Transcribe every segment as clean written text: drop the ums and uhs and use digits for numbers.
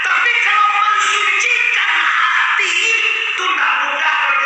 Tapi kalau mensucikan hati itu tidak mudah.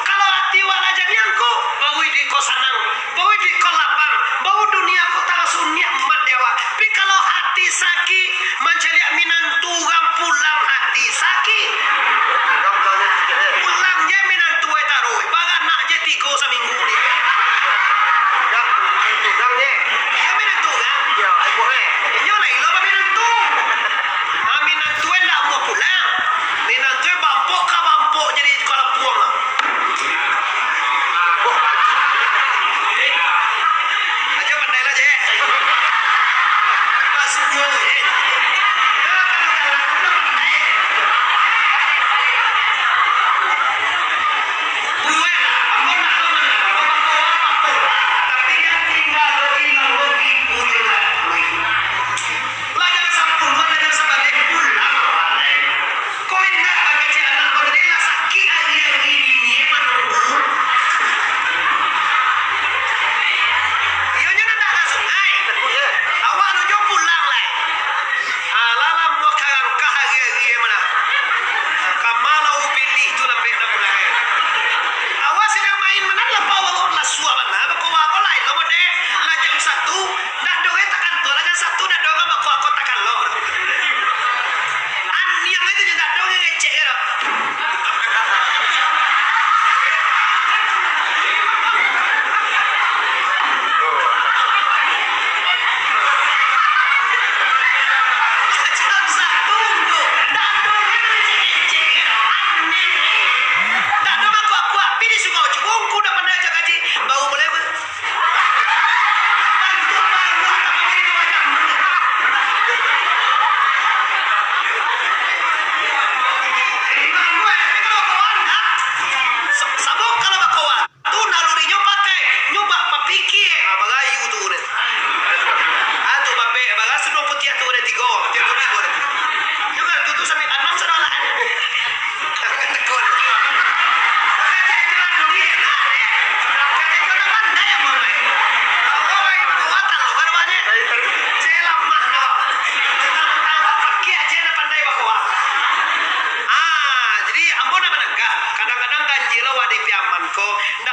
Kalau hati wala jadianku, bawi di kosanang.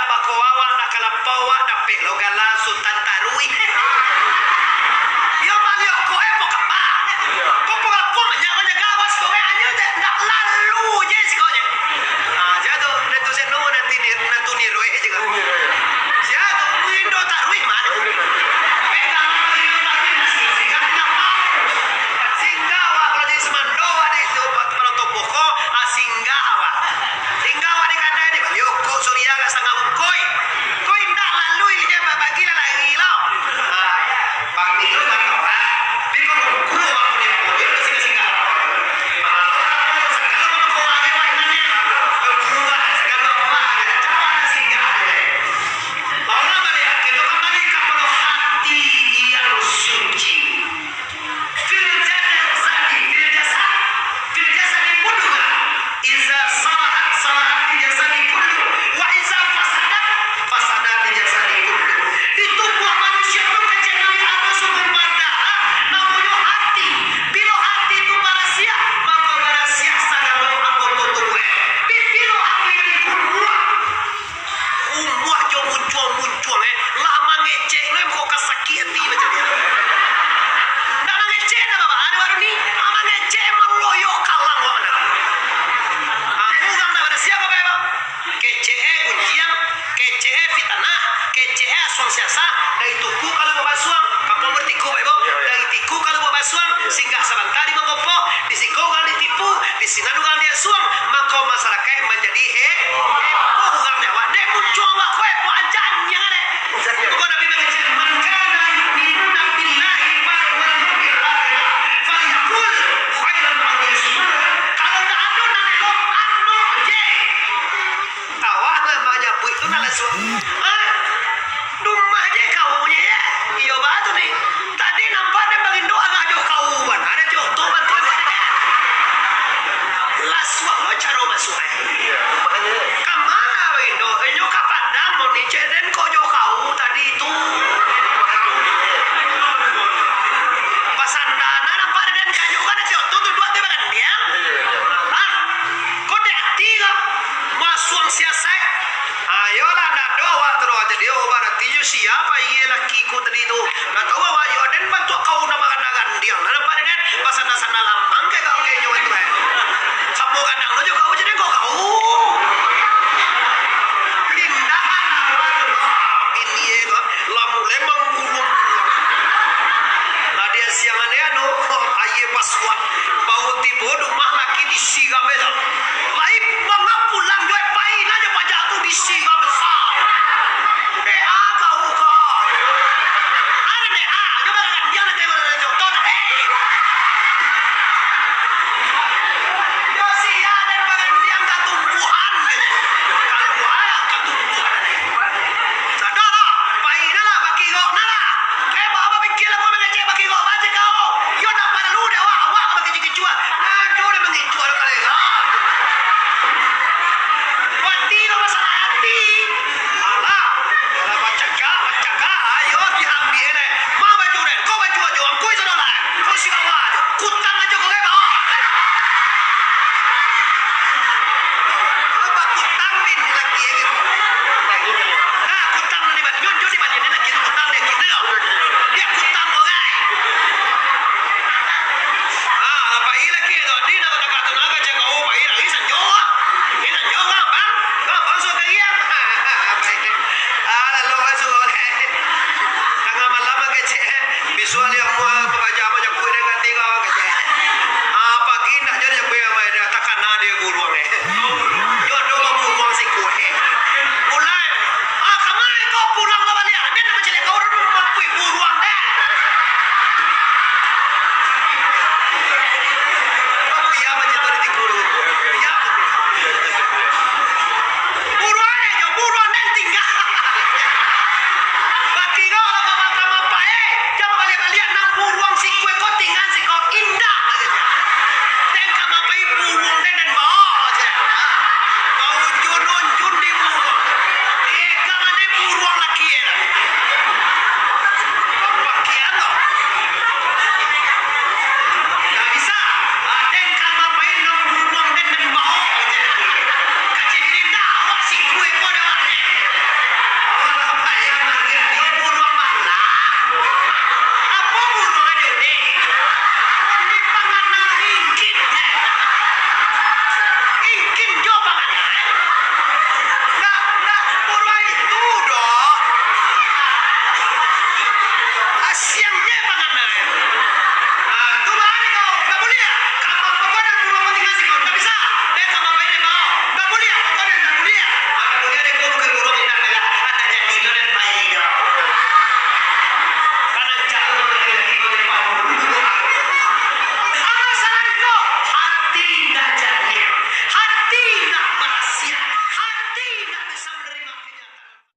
bako wawa nak kalapawa dapik lo gala sultan tarui. Yo malio ko po kapa. Ko po kapo nya ko gawas ko anyo ndak lalu je siko je. Ah jado netu se no nanti ni roe je ka. Jado indo tarui man. Pegang Singgawa kalau jadi semandoa deh itu para topoko Singgawa di kada di Balioko Surya ka sanga koi ndak lalu ini bagi la lagi lo pag dito ka ba biko kulo ako ni ko ito sing Singgawa sa kalau mo ko ay wala na niya kulo sa kalau mo tawa na Singgawa mau na bali kito ka bali ka puno hati yang suci singgah sebentar di mangkopo di sikogan ditipu di sinanugan dia suang mangko masyarakat menjadi heboh ugarnya wade muncul wa koe po anjan yang ada ko nabi mengajar man kana yu'minuna billahi wal yawmil akhir falyakul khairan aw liyasmut kalau dah anu nang lo anu je tawa namanya bu itu nala suang dumah je kau nya ya iyo batu nih tadi nampak dia bagi doa ngajo kauan ada jo tobat laswak lo caro masuk kemana windo enyo kapadang mau niceden ko jo kau tadi itu pasandana nampak dan kajo kan jo tu dua tu bagan dia kau dek tiga masuang siasat ayolah nak doa terus jadi berarti jo siapa iya laki ku tadi itu nggak tahu bahwa yo den bantu kau nama kandangan dia nana pada den pasana sana lamang ke kau ke nyawa itu